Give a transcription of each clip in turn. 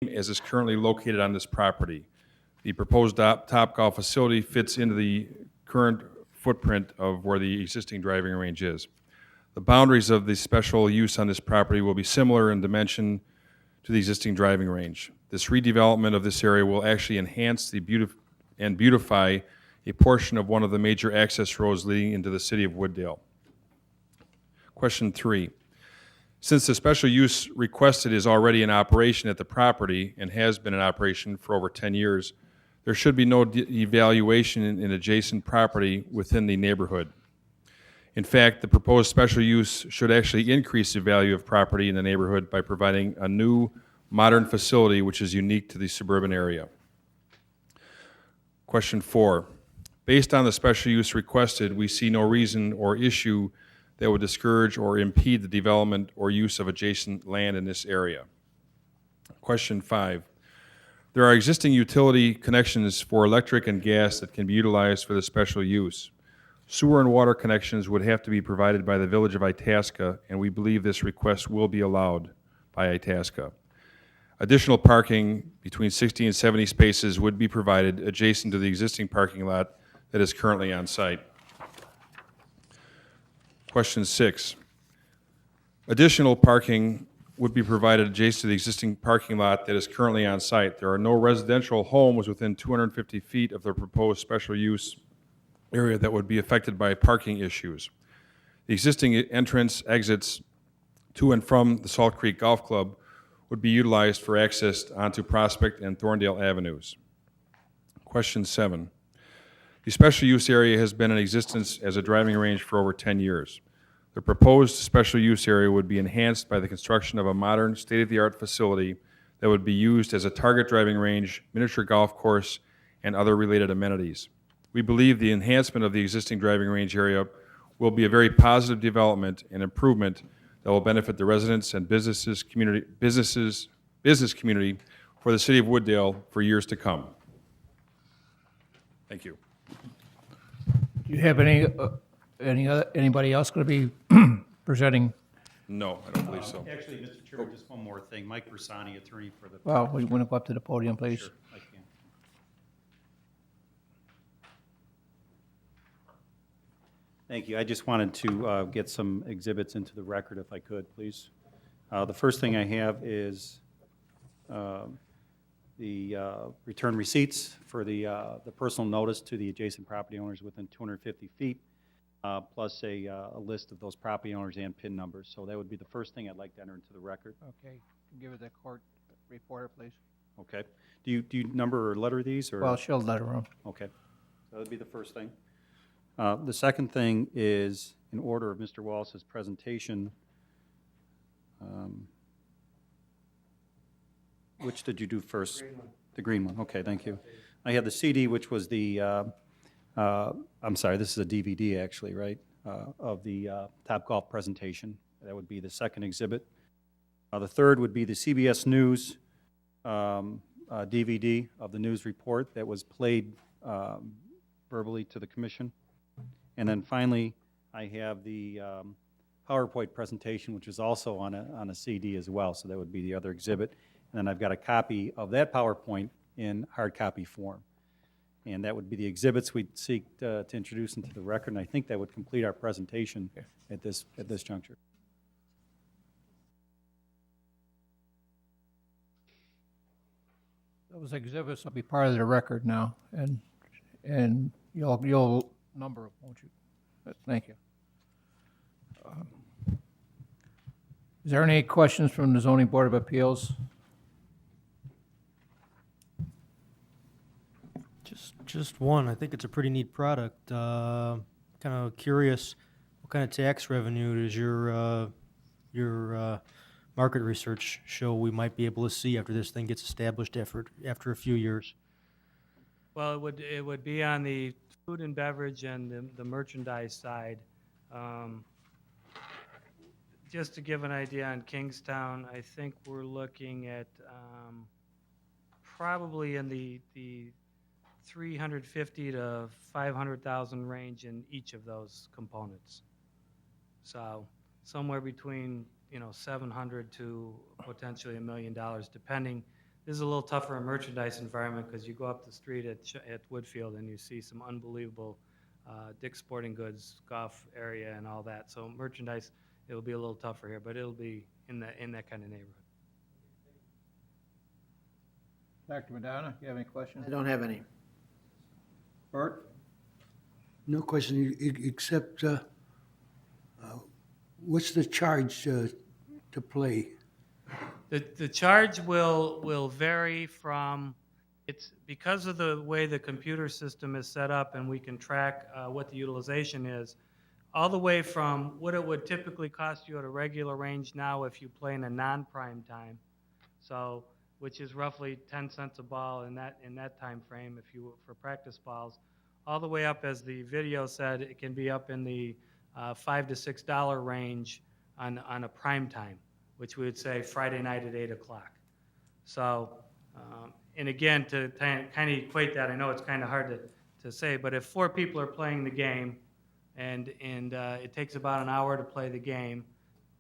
as is currently located on this property. The proposed Topgolf facility fits into the current footprint of where the existing driving range is. The boundaries of the special use on this property will be similar in dimension to the existing driving range. This redevelopment of this area will actually enhance and beautify a portion of one of the major access roads leading into the city of Wooddale. Question 3. Since the special use requested is already in operation at the property and has been in operation for over 10 years, there should be no evaluation in adjacent property within the neighborhood. In fact, the proposed special use should actually increase the value of property in the neighborhood by providing a new, modern facility which is unique to the suburban area. Question 4. Based on the special use requested, we see no reason or issue that would discourage or impede the development or use of adjacent land in this area. Question 5. There are existing utility connections for electric and gas that can be utilized for the special use. Sewer and water connections would have to be provided by the Village of Itasca, and we believe this request will be allowed by Itasca. Additional parking between 60 and 70 spaces would be provided adjacent to the existing parking lot that is currently on site. Question 6. Additional parking would be provided adjacent to the existing parking lot that is currently on site. There are no residential homes within 250 feet of the proposed special use area that would be affected by parking issues. The existing entrance exits to and from the Salt Creek Golf Club would be utilized for access onto Prospect and Thorndale Avenues. Question 7. The special use area has been in existence as a driving range for over 10 years. The proposed special use area would be enhanced by the construction of a modern, state-of-the-art facility that would be used as a target driving range, miniature golf course, and other related amenities. We believe the enhancement of the existing driving range area will be a very positive development and improvement that will benefit the residents and business community for the city of Wooddale for years to come. Thank you. Do you have anybody else going to be presenting? No, I don't believe so. Actually, Mr. Chairman, just one more thing. Mike Bersani, attorney for the... Well, we want to go up to the podium, please. Sure, I can. Thank you. I just wanted to get some exhibits into the record if I could, please. The first thing I have is the return receipts for the personal notice to the adjacent property owners within 250 feet, plus a list of those property owners and PIN numbers. So that would be the first thing I'd like to enter into the record. Okay, give it the court reporter, please. Okay. Do you number or letter these? Or? Well, she'll let her on. Okay. So that would be the first thing. The second thing is, in order of Mr. Wallace's presentation, which did you do first? Green one. The green one. Okay, thank you. I have the CD, which was the, I'm sorry, this is a DVD actually, right, of the Topgolf presentation. That would be the second exhibit. The third would be the CBS News DVD of the news report that was played verbally to the commission. And then finally, I have the PowerPoint presentation, which is also on a CD as well, so that would be the other exhibit. And then I've got a copy of that PowerPoint in hard copy form. And that would be the exhibits we'd seek to introduce into the record, and I think that would complete our presentation at this juncture. Those exhibits will be part of the record now, and you'll number them, won't you? Thank you. Is there any questions from the Zoning Board of Appeals? Just one. I think it's a pretty neat product. Kind of curious, what kind of tax revenue does your market research show we might be able to see after this thing gets established after a few years? Well, it would be on the food and beverage and the merchandise side. Just to give an idea on Kingstown, I think we're looking at probably in the 350 to 500,000 range in each of those components. So somewhere between 700 to potentially $1 million, depending this is a little tougher in merchandise environment because you go up the street at Woodfield and you see some unbelievable Dick's Sporting Goods golf area and all that. So merchandise, it'll be a little tougher here, but it'll be in that kind of neighborhood. Dr. Madonna, you have any questions? I don't have any. Bert? No question, except what's the charge to play? The charge will vary from, it's because of the way the computer system is set up and we can track what the utilization is, all the way from what it would typically cost you at a regular range now if you play in a non-prime time, so which is roughly 10 cents a ball in that time frame if you for practice balls, all the way up, as the video said, it can be up in the $5 to $6 range on a prime time, which we would say Friday night at 8 o'clock. So, and again, to kind of equate that, I know it's kind of hard to say, but if 4 people are playing the game and it takes about an hour to play the game,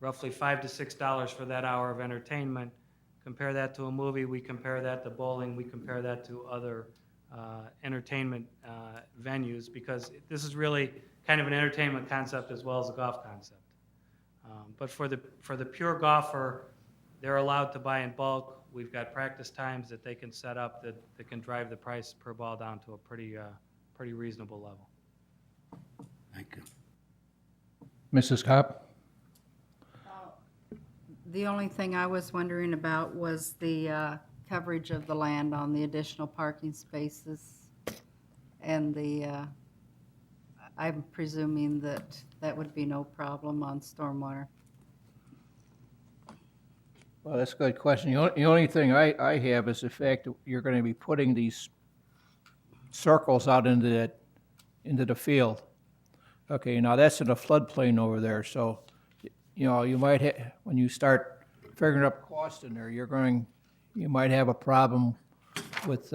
roughly $5 to $6 for that hour of entertainment. Compare that to a movie, we compare that to bowling, we compare that to other entertainment venues, because this is really kind of an entertainment concept as well as a golf concept. But for the pure golfer, they're allowed to buy in bulk. We've got practice times that they can set up that can drive the price per ball down to a pretty reasonable level. Thank you. Mrs. Kopp? The only thing I was wondering about was the coverage of the land on the additional parking spaces and I'm presuming that would be no problem on stormwater. Well, that's a good question. The only thing I have is the fact that you're going to be putting these circles out into the field. Okay, now that's in a floodplain over there, so, you might when you start figuring up cost in there, you might have a problem with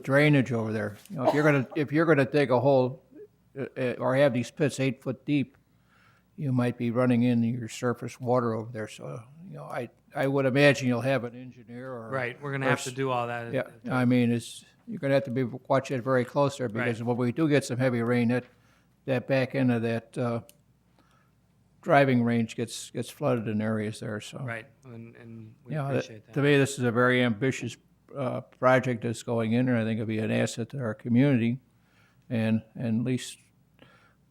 drainage over there. If you're gonna dig a hole or have these pits 8 foot deep, you might be running into your surface water over there. So, I would imagine you'll have an engineer or. Right, we're gonna have to do all that. Yeah, I mean, you're gonna have to be watching it very close there, because Right. when we do get some heavy rain, that back end of that driving range gets flooded in areas there, so. Right, and we Yeah, appreciate that. to me, this is a very ambitious project that's going in, and I think it'll be an asset to our community. And at least,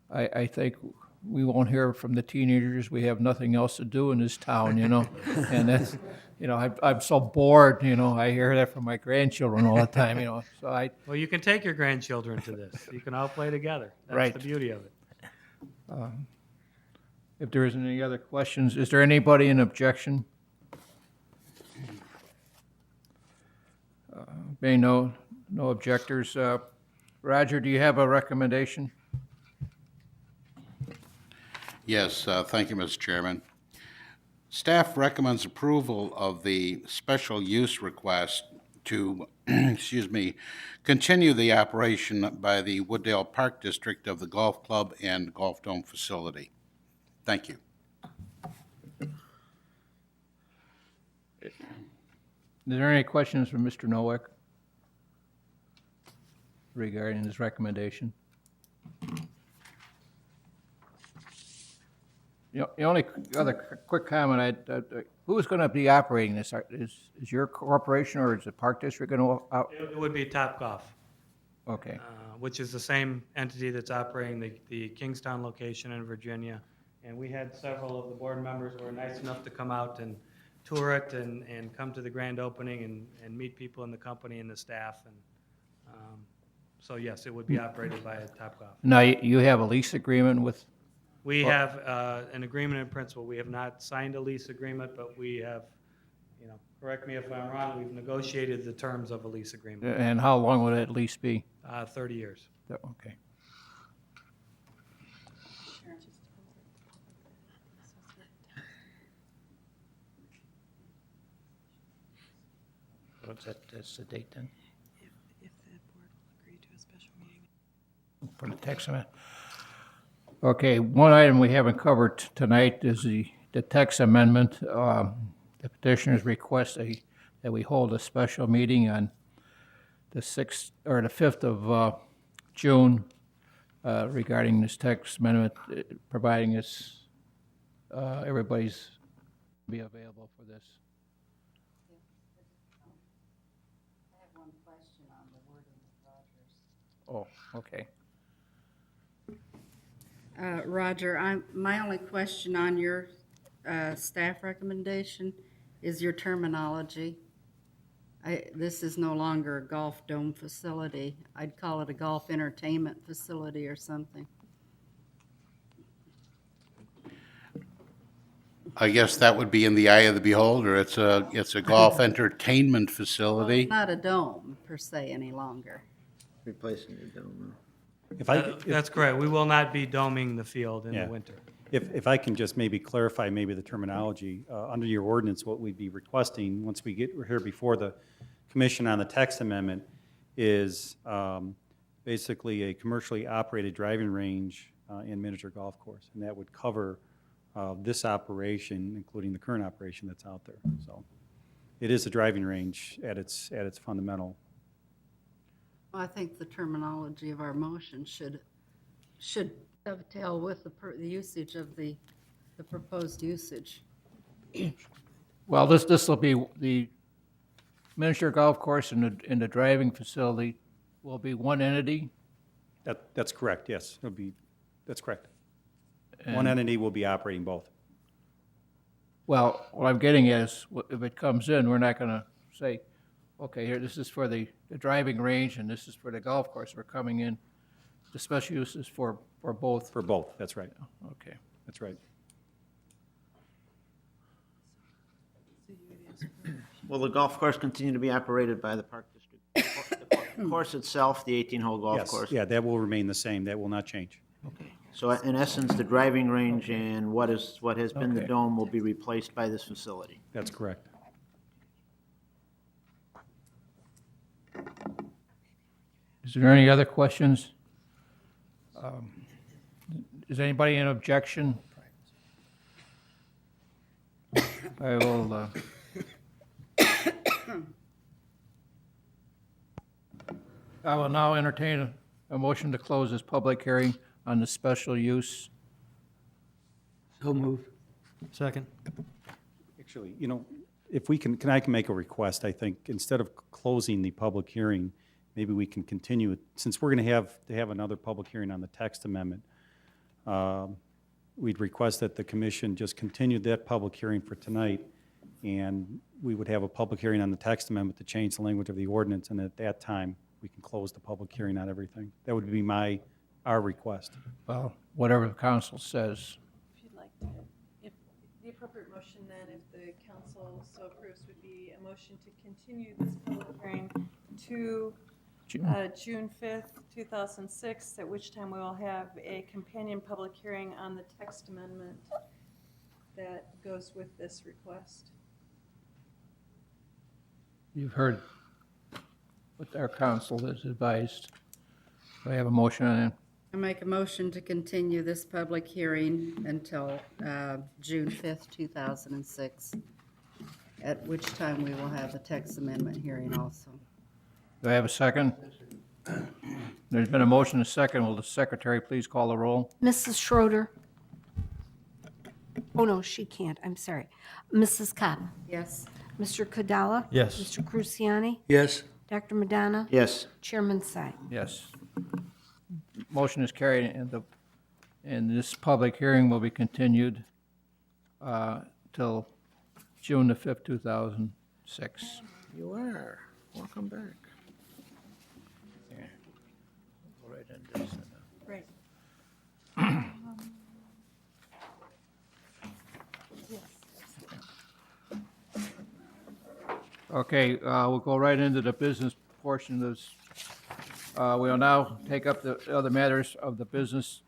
I think we won't hear from the teenagers, we have nothing else to do in this town, And that's, I'm so bored, I hear that from my grandchildren all the time, so Well, you can take your grandchildren to this. You can all play together. That's Right. the beauty of it. if there isn't any other questions, is there anybody in objection? Being no objectors, Roger, do you have a recommendation? Yes, thank you, Mr. Chairman. Staff recommends approval of the special use request to, continue the operation by the Wooddale Park District of the Golf Club and Golf Dome facility. Thank you. Is there any questions from Mr. Nowak regarding his recommendation? The only other quick comment, who's going to be operating this? Is your corporation or is the Park District going to? It would be Topgolf, Okay, which is the same entity that's operating the Kingstown location in Virginia. And we had several of the board members who were nice enough to come out and tour it and come to the grand opening and meet people in the company and the staff. And so, yes, it would be operated by Topgolf. now you have a lease agreement with, We have an agreement in principle. We have not signed a lease agreement, but we have, correct me if I'm wrong, we've negotiated the terms of a lease agreement, and how long would that lease be? 30 years. Okay. What's that, that's the date then? If the board will agree to a special meeting. For the text amendment. Okay, one item we haven't covered tonight is the text amendment. The petitioners request the that we hold a special meeting on the 6th, or the 5th of June regarding this text amendment, providing this, everybody's be available for this. I have one question on the wording of Rogers. Oh, okay. Roger, my only question on your staff recommendation is your terminology. This is no longer a golf dome facility. I'd call it a golf entertainment facility or something. I guess that would be in the eye of the beholder. It's a golf entertainment facility. It's not a dome per se any longer. Replacing the dome. That's correct. We will not be doming the field in Yeah. the winter. If I can just maybe clarify maybe the terminology, under your ordinance, what we'd be requesting, once we get here before the commission on the text amendment, is basically a commercially operated driving range and miniature golf course. And that would cover this operation, including the current operation that's out there. So it is a driving range at its fundamental. Well, I think the terminology of our motion should dovetail with the usage of the proposed usage. Well, this will be, the miniature golf course and the driving facility will be one entity. That's correct, yes. That's correct. One entity will be operating both. Well, what I'm getting at is, if it comes in, we're not gonna say, okay, here, this is for the driving range and this is for the golf course. We're coming in, the special use is for both. For both, that's right. Okay. That's right. Will the golf course continue to be operated by the Park District? The course itself, the 18-hole golf Yes, course? yeah, that will remain the same. That will not change. Okay. So in essence, the driving range and what has been the Okay. dome will be replaced by this facility? That's correct. Is there any other questions? Is anybody in objection? I will, I will now entertain a motion to close this public hearing on the special use. So moved. Second. Actually, if we can I can make a request, I think, instead of closing the public hearing, maybe we can continue, since we're going to have another public hearing on the text amendment. We'd request that the commission just continue that public hearing for tonight, and we would have a public hearing on the text amendment to change the language of the ordinance, and at that time, we can close the public hearing on everything. That would be our request. Well, whatever the council says. If you'd like to, if the appropriate motion then, if the council so approves, would be a motion to continue this public hearing to June 5th, 2006, at which time we will have a companion public hearing on the text amendment that goes with this request. You've heard what our council has advised. Do I have a motion on it? I make a motion to continue this public hearing until June 5th, 2006, at which time we will have the text amendment hearing also. Do I have a second? There's been a motion and a second. Will the secretary please call the roll? Mrs. Schroeder. Oh, no, she can't. I'm sorry. Mrs. Kopp. Yes? Mr. Kadala. Yes. Mr. Cruciani. Yes. Dr. Madonna. Yes. Chairman Sy. Yes. Motion is carried, and this public hearing will be continued till June the 5th, 2006. You are. Welcome back. Go right into this. Right. Okay, we'll go right into the business portion of this. We will now take up the other matters of the business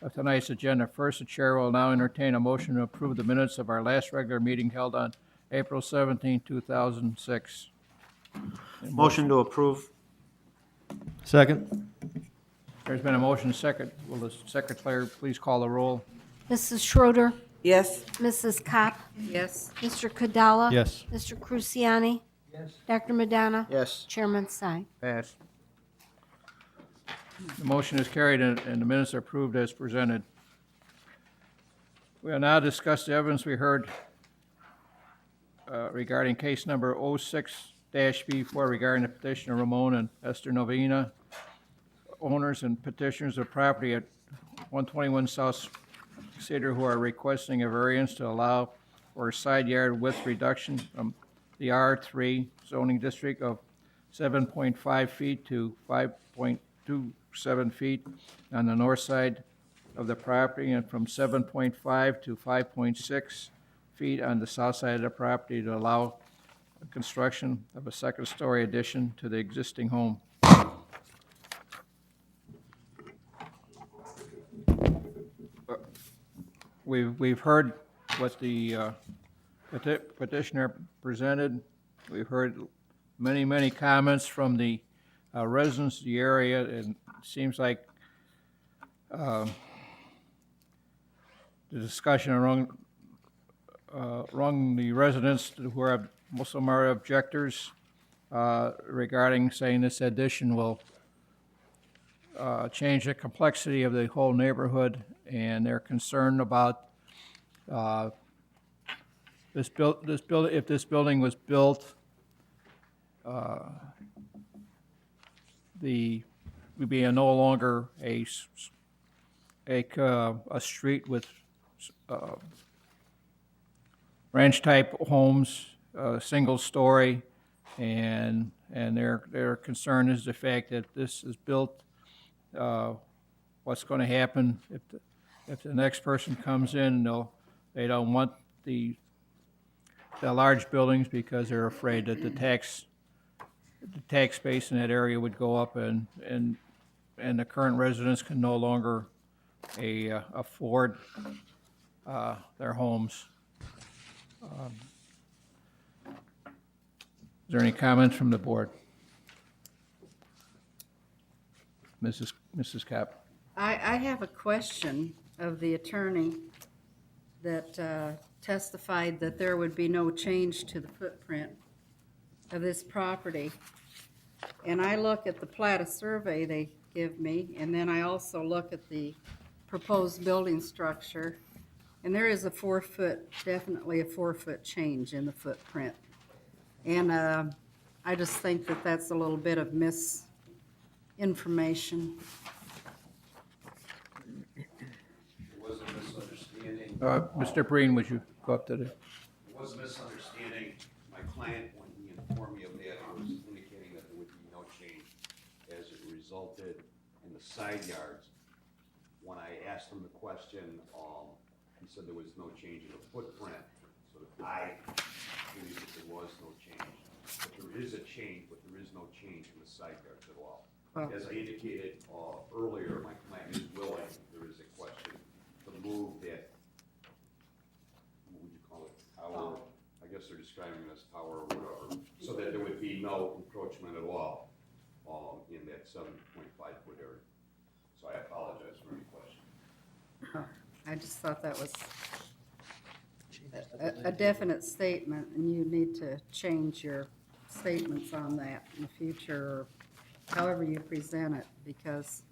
of tonight's agenda. First, the chair will now entertain a motion to approve the minutes of our last regular meeting held on April 17, 2006. Motion to approve? Second. There's been a motion second. Will the secretary please call the roll? Mrs. Schroeder. Yes. Mrs. Kopp. Yes? Mr. Kadala. Yes. Mr. Cruciani. Dr. Madonna. Yes. Chairman Si. Pass. The motion is carried and the minutes are approved as presented. We will now discuss the evidence we heard regarding case number 06-B4 regarding the petition of Ramon and Esther Novena, owners and petitioners of property at 121 South Cedar, who are requesting a variance to allow for a side yard width reduction from the R3 zoning district of 7.5 feet to 5.27 feet on the north side of the property, and from 7.5 to 5.6 feet on the south side of the property to allow the construction of a second-story addition to the existing home. We've heard what the petitioner presented. We've heard many comments from the residents of the area, and it seems like the discussion among the residents who are, most of them are objectors, regarding saying this addition will change the complexity of the whole neighborhood, and they're concerned about if this building was built, would be no longer a street with ranch-type homes, single story, and their concern is the fact that this is built. What's going to happen if the next person comes in? They don't want the large buildings because they're afraid that the tax base in that area would go up, and the current residents can no longer afford their homes. Is there any comments from the board? Mrs. Kapp. I have a question of the attorney that testified that there would be no change to the footprint of this property. And I look at the plat of survey they give me, and then I also look at the proposed building structure, and there is definitely a 4-foot change in the footprint. And I just think that that's a little bit of misinformation. Was a misunderstanding. Mr. Breen, would you go up to the? It was a misunderstanding. My client, when he informed me of that, was indicating that there would be no change as it resulted in the side yards. When I asked him the question, he said there was no change in the footprint. So I believe that there was no change. But there is a change, but there is no change in the side yards at all. Well- As I indicated earlier, my client is willing, there is a question, to move that, what would you call it, tower? I guess they're describing it as tower or whatever, so that there would be no encroachment at all in that 7.5-foot area. So I apologize for any question. I just thought that was a definite statement, and you need to change your statements on that in the future, or however you present it, because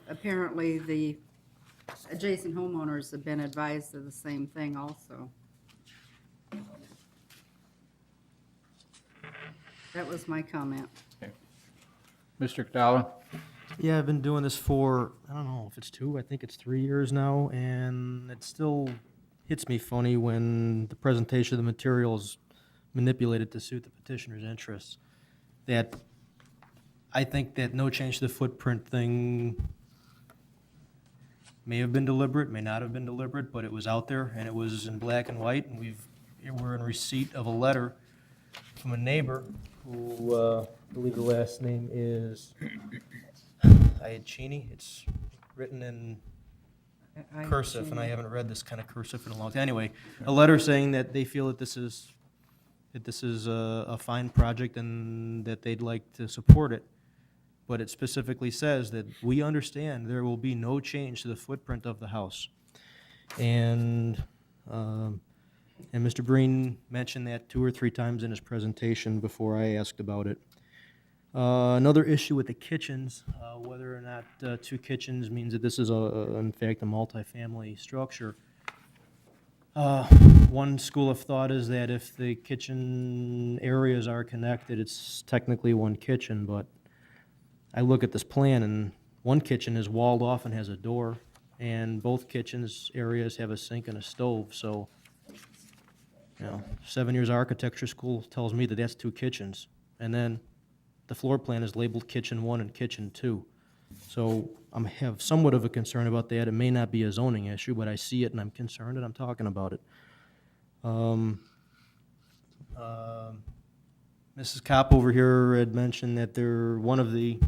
apparently the adjacent homeowners have been advised of the same thing also. That was my comment. Mr. Cdowell? Yeah, I've been doing this for, I don't know if it's 2, I think it's 3 years now, and it still hits me funny when the presentation of the material is manipulated to suit the petitioner's interests. That I think that no change to the footprint thing may have been deliberate, may not have been deliberate, but it was out there and it was in black and white, and we're in receipt of a letter from a neighbor who, I believe the last name is Iacchini. It's written in cursive, and I haven't read this kind of cursive in a long time. Anyway, a letter saying that they feel that this is a fine project and that they'd like to support it. But it specifically says that we understand there will be no change to the footprint of the house. And And Mr. Breen mentioned that 2 or 3 times in his presentation before I asked about it. Another issue with the kitchens, whether or not 2 kitchens means that this is in fact a multifamily structure. One school of thought is that if the kitchen areas are connected, it's technically 1 kitchen, but I look at this plan and 1 kitchen is walled off and has a door, and both kitchens areas have a sink and a stove, so, 7 years architecture school tells me that that's 2 kitchens. And then the floor plan is labeled kitchen 1 and kitchen 2. So I have somewhat of a concern about that. It may not be a zoning issue, but I see it and I'm concerned and I'm talking about it. Mrs. Kopp over here had mentioned that one of the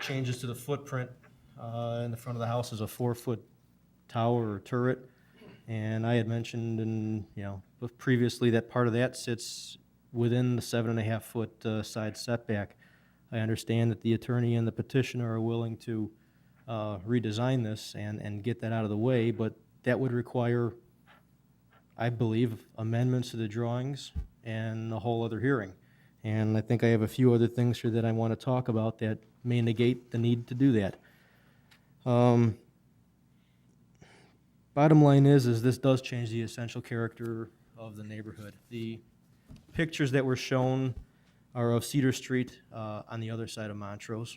changes to the footprint in the front of the house is a 4-foot tower or turret. And I had mentioned previously that part of that sits within the 7.5-foot side setback. I understand that the attorney and the petitioner are willing to redesign this and get that out of the way, but that would require, I believe, amendments to the drawings and a whole other hearing. And I think I have a few other things here that I want to talk about that may negate the need to do that. Bottom line is this does change the essential character of the neighborhood. The pictures that were shown are of Cedar Street on the other side of Montrose.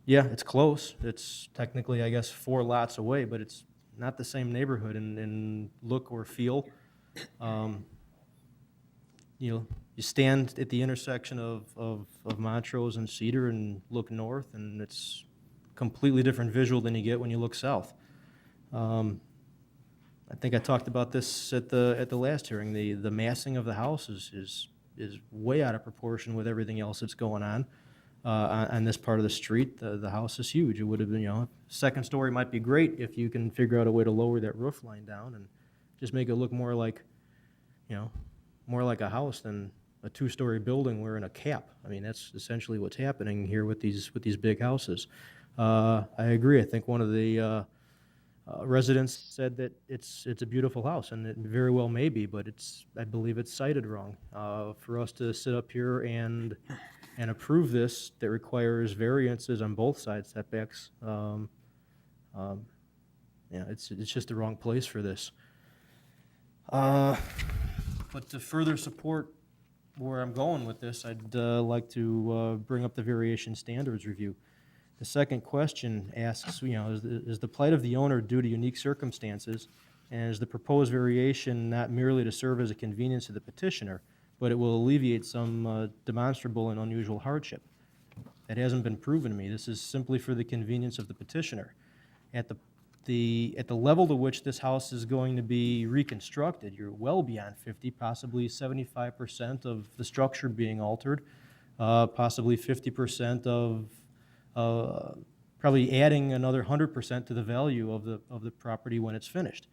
It's close. It's technically, I guess, 4 lots away, but it's not the same neighborhood in look or feel. You stand at the intersection of Montrose and Cedar and look north, and it's completely different visual than you get when you look south. I think I talked about this at the last hearing. The massing of the house is way out of proportion with everything else that's going on this part of the street. The house is huge. It would have been, second story might be great if you can figure out a way to lower that roof line down and just make it look more like a house than a 2-story building wearing a cap. I mean, that's essentially what's happening here with these big houses. I agree. I think one of the residents said that it's a beautiful house, and it very well may be, but I believe it's cited wrong. For us to sit up here and approve this that requires variances on both side setbacks, it's just the wrong place for this. But to further support where I'm going with this, I'd like to bring up the variation standards review. The second question asks, is the plight of the owner due to unique circumstances, and is the proposed variation not merely to serve as a convenience to the petitioner, but it will alleviate some demonstrable and unusual hardship? That hasn't been proven to me. This is simply for the convenience of the petitioner. At the level to which this house is going to be reconstructed, you're well beyond 50, possibly 75% of the structure being altered, possibly 50% of probably adding another 100% to the value of the property when it's finished.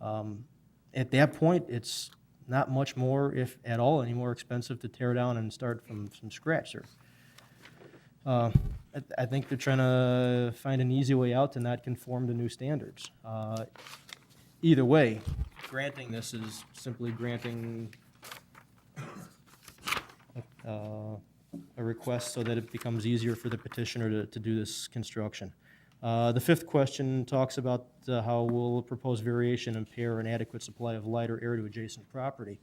At that point, it's not much more, if at all, any more expensive to tear down and start from scratch, sir. I think they're trying to find an easy way out to not conform to new standards. Either way, granting this is simply granting a request so that it becomes easier for the petitioner to do this construction. The fifth question talks about how will a proposed variation impair an adequate supply of light or air to adjacent property.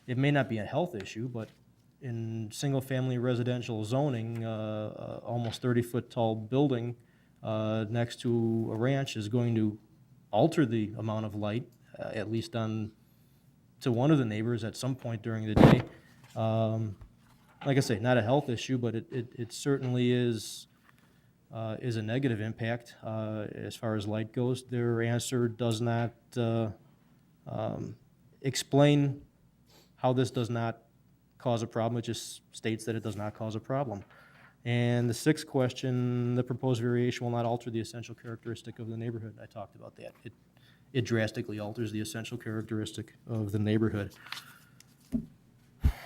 It may not be a health issue, but in single-family residential zoning, almost 30-foot tall building next to a ranch is going to alter the amount of light, at least to one of the neighbors at some point during the day. Like I say, not a health issue, but it certainly is a negative impact as far as light goes. Their answer does not explain how this does not cause a problem. It just states that it does not cause a problem. And the sixth question, the proposed variation will not alter the essential characteristic of the neighborhood. I talked about that. It drastically alters the essential characteristic of the neighborhood.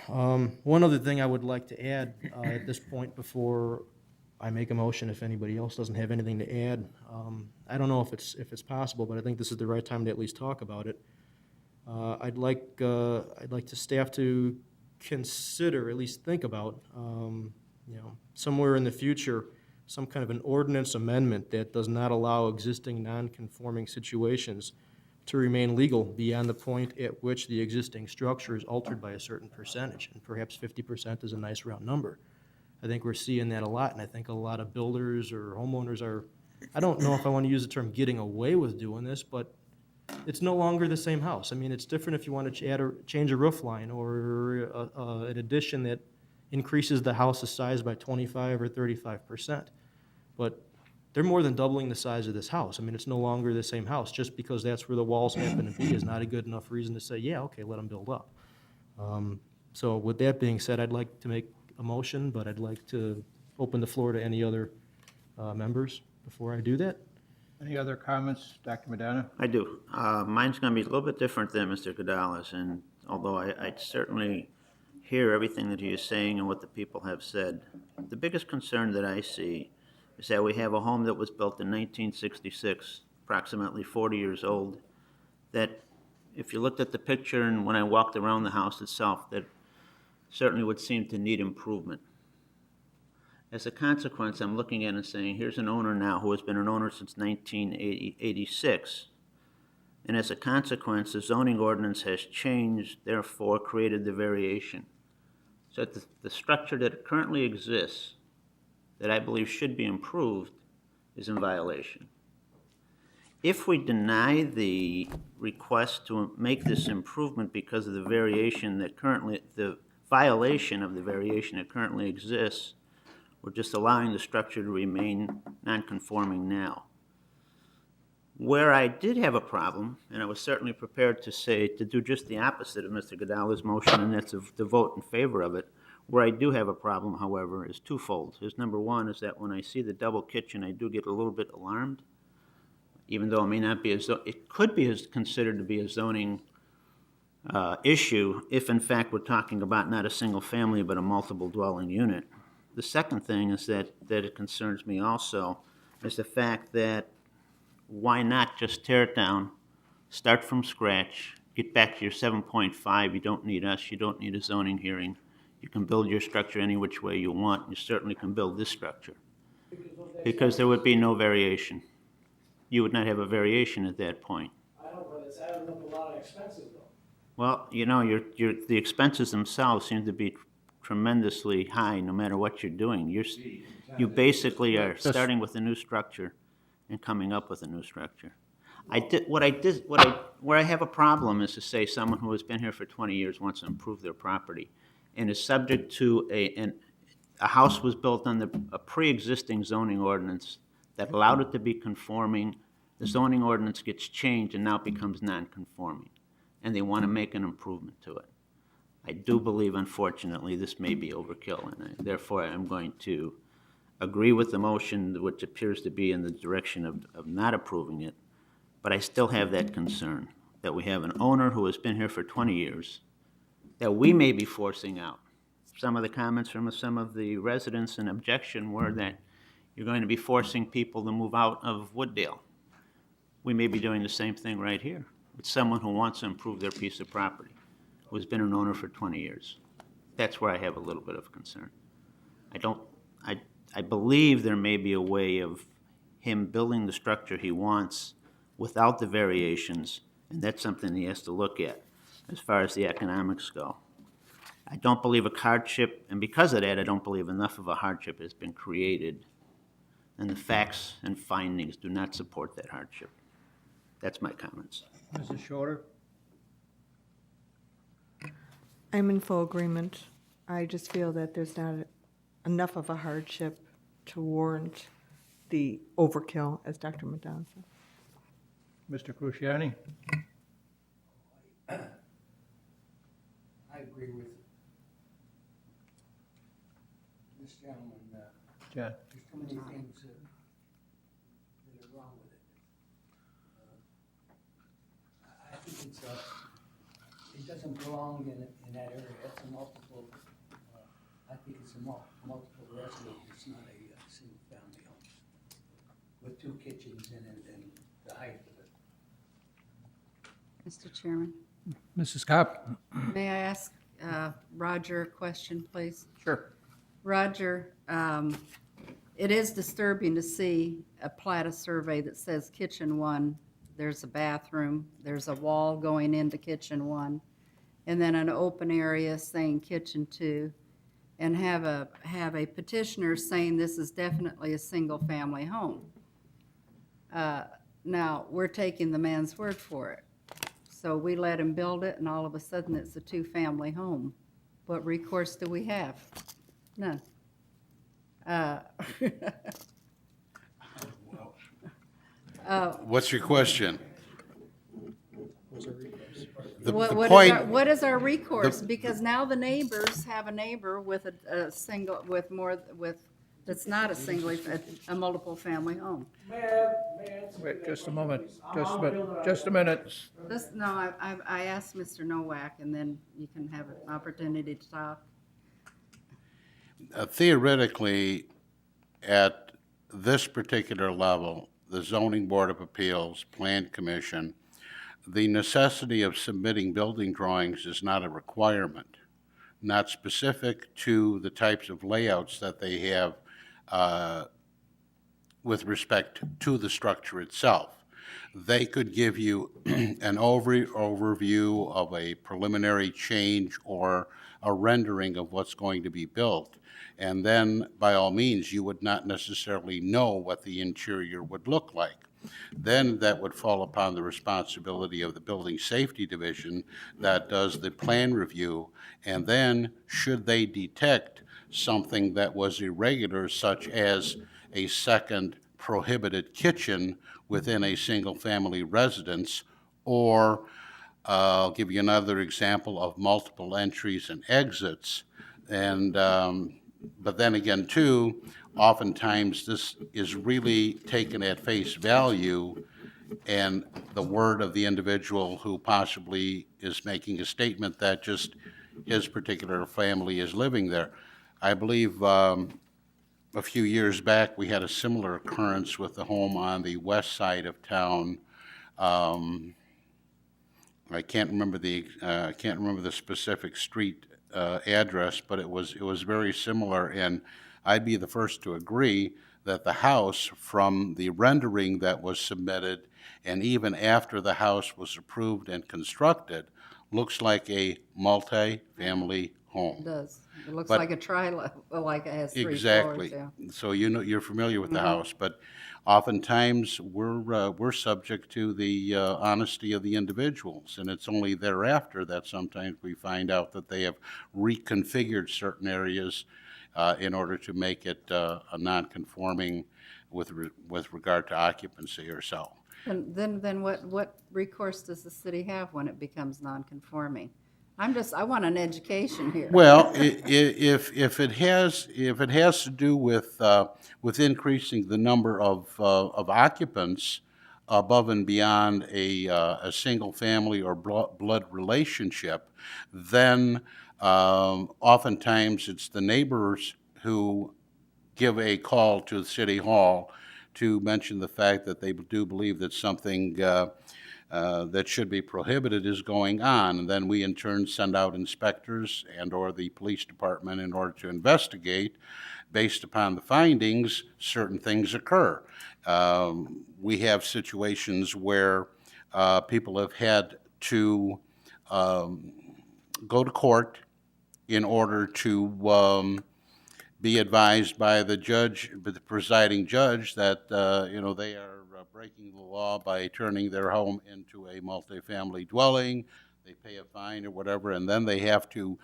One other thing I would like to add at this point before I make a motion if anybody else doesn't have anything to add. I don't know if it's possible, but I think this is the right time to at least talk about it. I'd like to staff to consider, at least think about, somewhere in the future, some kind of an ordinance amendment that does not allow existing non-conforming situations to remain legal beyond the point at which the existing structure is altered by a certain percentage, and perhaps 50% is a nice round number. I think we're seeing that a lot, and I think a lot of builders or homeowners are, I don't know if I want to use the term getting away with doing this, but it's no longer the same house. I mean, it's different if you want to change a roof line or an addition that increases the house's size by 25 or 35%. But they're more than doubling the size of this house. I mean, it's no longer the same house. Just because that's where the walls happen to be is not a good enough reason to say, yeah, okay, let them build up. So with that being said, I'd like to make a motion, but I'd like to open the floor to any other members before I do that. Any other comments, Dr. Madonna? I do. Mine's going to be a little bit different than Mr. Cadala's, and although I certainly hear everything that he is saying and what the people have said, the biggest concern that I see is that we have a home that was built in 1966, approximately 40 years old, that if you looked at the picture and when I walked around the house itself, that certainly would seem to need improvement. As a consequence, I'm looking at it and saying, here's an owner now who has been an owner since 1986, and as a consequence, the zoning ordinance has changed, therefore created the variation. So that the structure that currently exists, that I believe should be improved, is in violation. If we deny the request to make this improvement because of the variation that currently, the violation of the variation that currently exists, we're just allowing the structure to remain non-conforming now. Where I did have a problem, and I was certainly prepared to do just the opposite of Mr. Godala's motion, and that's to vote in favor of it. Where I do have a problem, however, is twofold. Number one is that when I see the double kitchen, I do get a little bit alarmed, even though it may not be it could be considered to be a zoning issue if, in fact, we're talking about not a single family but a multiple dwelling unit. The second thing is that it concerns me also is the fact that why not just tear it down, start from scratch, get back to your 7.5, you don't need us, you don't need a zoning hearing. You can build your structure any which way you want. You certainly can build this structure because there would be no variation. You would not have a variation at that point. I know, but it's adding up a lot of expenses though. Well, you know, the expenses themselves seem to be tremendously high no matter what you're doing. You basically are starting with a new structure and coming up with a new structure. Where I have a problem is to say someone who has been here for 20 years wants to improve their property and is subject to a house was built on a pre-existing zoning ordinance that allowed it to be conforming. The zoning ordinance gets changed and now it becomes non-conforming, and they want to make an improvement to it. I do believe, unfortunately, this may be overkill, and therefore I'm going to agree with the motion, which appears to be in the direction of not approving it, but I still have that concern that we have an owner who has been here for 20 years that we may be forcing out. Some of the comments from some of the residents in objection were that you're going to be forcing people to move out of Wooddale. We may be doing the same thing right here with someone who wants to improve their piece of property, who has been an owner for 20 years. That's where I have a little bit of concern. I believe there may be a way of him building the structure he wants without the variations, and that's something he has to look at as far as the economics go. I don't believe a hardship, and because of that, I don't believe enough of a hardship has been created, and the facts and findings do not support that hardship. That's my comments. Mrs. Schroeder? I'm in full agreement. I just feel that there's not enough of a hardship to warrant the overkill, as Dr. Madonna said. Mr. Cruciani? I agree with this gentleman. John? There's too many things that are wrong with it. I think it doesn't belong in that area. It's a multiple, I think it's a multiple residence. It's not a single furnishings in it and the height of it. Mr. Chairman, Mrs. Kopp? may I ask Roger a question, please? Sure. Roger, it is disturbing to see a plat survey that says kitchen 1, there's a bathroom, there's a wall going into kitchen 1, and then an open area saying kitchen 2, and have a petitioner saying this is definitely a single-family home. Now, we're taking the man's word for it. So we let him build it, and all of a sudden, it's a 2-family home. What recourse do we have? None. What's your question? The What point, is our recourse? Because now the neighbors have a neighbor with a single, with more, with, that's not a single, a multiple family home. Wait, just a moment, just a minute. This, no, I asked Mr. Nowak, and then you can have an opportunity to talk. theoretically, at this particular level, the Zoning Board of Appeals, Plan Commission, the necessity of submitting building drawings is not a requirement, not specific to the types of layouts that they have with respect to the structure itself. They could give you an overview of a preliminary change or a rendering of what's going to be built. And then, by all means, you would not necessarily know what the interior would look like. Then that would fall upon the responsibility of the Building Safety Division that does the plan review. And then, should they detect something that was irregular, such as a second prohibited kitchen within a single-family residence, or I'll give you another example of multiple entries and exits. And but then again, too, oftentimes this is really taken at face value, and the word of the individual who possibly is making a statement that just his particular family is living there. I believe a few years back, we had a similar occurrence with the home on the west side of town. I can't remember the specific street address, but it was very similar, and I'd be the first to agree that the house, from the rendering that was submitted, and even after the house was approved and constructed, looks like a multi-family home. It does. It looks But- like a tri-level, like it has 3 floors, Exactly. yeah. So you know, you're familiar with the house, but oftentimes we're subject to the honesty of the individuals, and it's only thereafter that sometimes we find out that they have reconfigured certain areas in order to make it a non-conforming with regard to occupancy or so. And then what recourse does the city have when it becomes non-conforming? I want an education here. Well, if it has to do with increasing the number of occupants above and beyond a single family or blood relationship, then oftentimes it's the neighbors who give a call to the city hall to mention the fact that they do believe that something that should be prohibited is going on, and then we in turn send out inspectors and/or the police department in order to investigate. Based upon the findings, certain things occur. We have situations where people have had to go to court in order to be advised by the judge, by the presiding judge, that they are breaking the law by turning their home into a multifamily dwelling. They pay a fine or whatever, and then they have to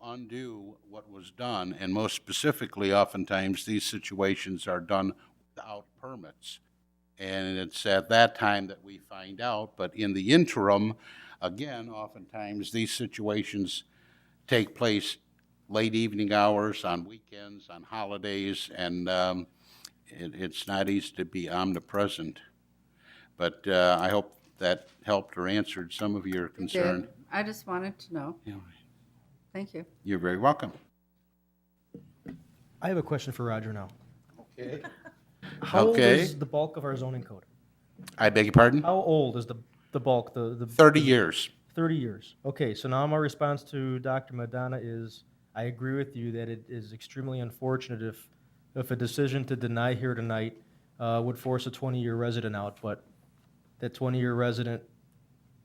undo what was done. And most specifically, oftentimes these situations are done without permits. And it's at that time that we find out. But in the interim, again, oftentimes these situations take place late evening hours, on weekends, on holidays, and it's not easy to be omnipresent. But I hope that helped or answered some of your concern. Did. I just wanted to know. Yeah. Thank you. You're very welcome. I have a question for Roger now. Okay. How old Okay. is the bulk of our zoning code? I beg your pardon? How old is the bulk, the 30 years. 30 years? Okay, so now my response to Dr. Madonna is, I agree with you that it is extremely unfortunate if a decision to deny here tonight would force a 20-year resident out, but that 20-year resident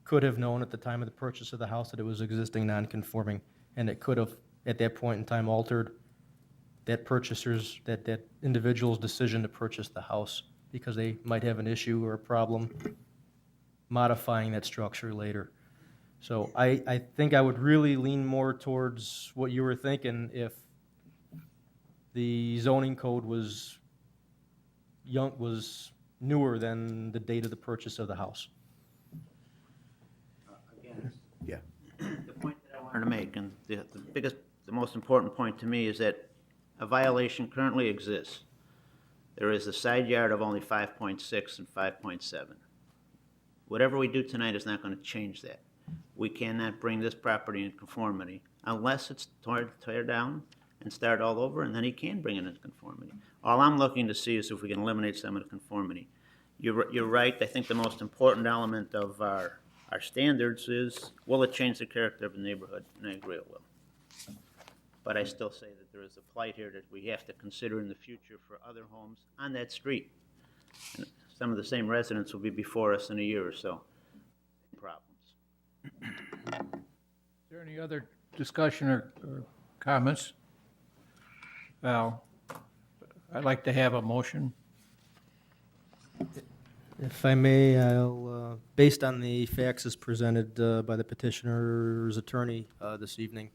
could have known at the time of the purchase of the house that it was existing non-conforming, and it could have, at that point in time, altered that that individual's decision to purchase the house because they might have an issue or a problem modifying that structure later. So I think I would really lean more towards what you were thinking if the zoning code was newer than the date of the purchase of the house. Yeah. The point that I wanted to make, and the most important point to me is that a violation currently exists. There is a side yard of only 5.6 and 5.7. Whatever we do tonight is not going to change that. We cannot bring this property in conformity unless it's tear down and start all over, and then he can bring it into conformity. All I'm looking to see is if we can eliminate some of the conformity. You're right. I think the most important element of our standards is, will it change the character of the neighborhood? And I agree it will. But I still say that there is a plight here that we have to consider in the future for other homes on that street. And some of the same residents will be before us in a year or so. Problems. Is there any other discussion or comments? Well, I'd like to have a motion. If I may, I'll, based on the facts as presented by the petitioner's attorney this evening,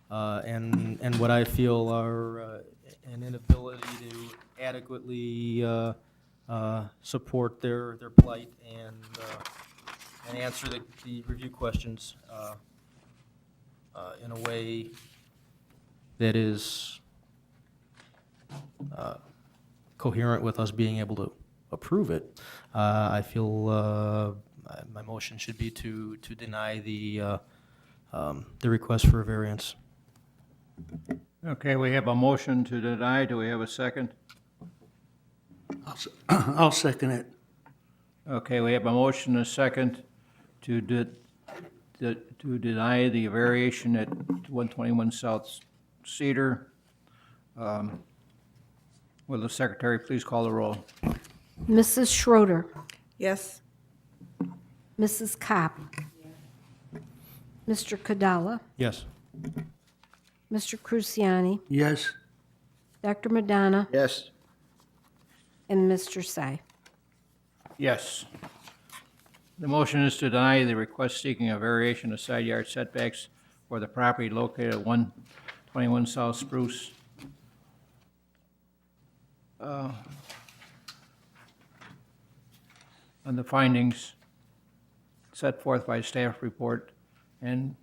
and what I feel are an inability to adequately support their plight and answer the review questions in a way that is coherent with us being able to approve it. I feel my motion should be to deny the request for a variance. Okay, we have a motion to deny. Do we have a second? I'll second it. Okay, we have a motion and a second to deny the variation at 121 South Cedar. Will the secretary please call the roll? Mrs. Schroeder, Yes? Mrs. Kopp, Mr. Kadala, Yes. Mr. Cruciani, Yes. Dr. Madonna, Yes. and Mr. Sy. Yes. The motion is to deny the request seeking a variation of side yard setbacks for the property located at 121 South Spruce. On the findings set forth by staff report and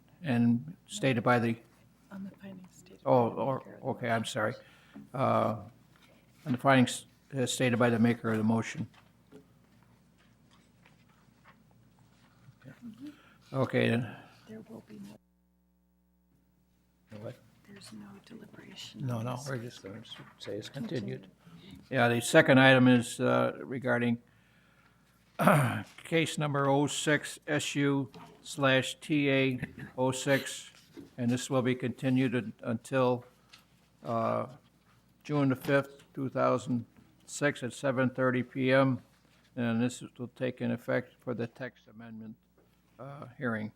stated by the, On the findings stated. okay, I'm sorry. On the findings stated by the maker of the motion. Okay, then. There will be no, What? there's no deliberation. No, we're just going to say it's continued. Yeah, the second item is regarding case number 06 SU/TA06, and this will be continued until June the 5th, 2006 at 7:30 PM. And this will take in effect for the text amendment hearing.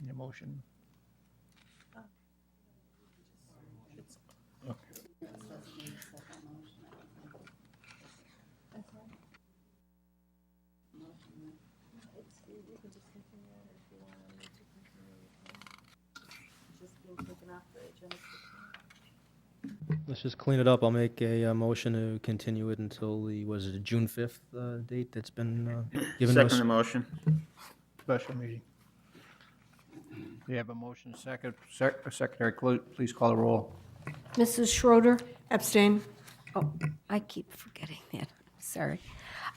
Your motion? Let's just clean it up. I'll make a motion to continue it until the, was it June 5th date that's been given to us? Second the motion. Special meeting. We have a motion second. Secretary, please call the roll. Mrs. Schroeder, Abstain? oh, I keep forgetting that, sorry.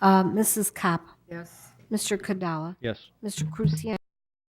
Mrs. Kopp, Yes. Mr. Kadala, Yes. Mr. Cruciani,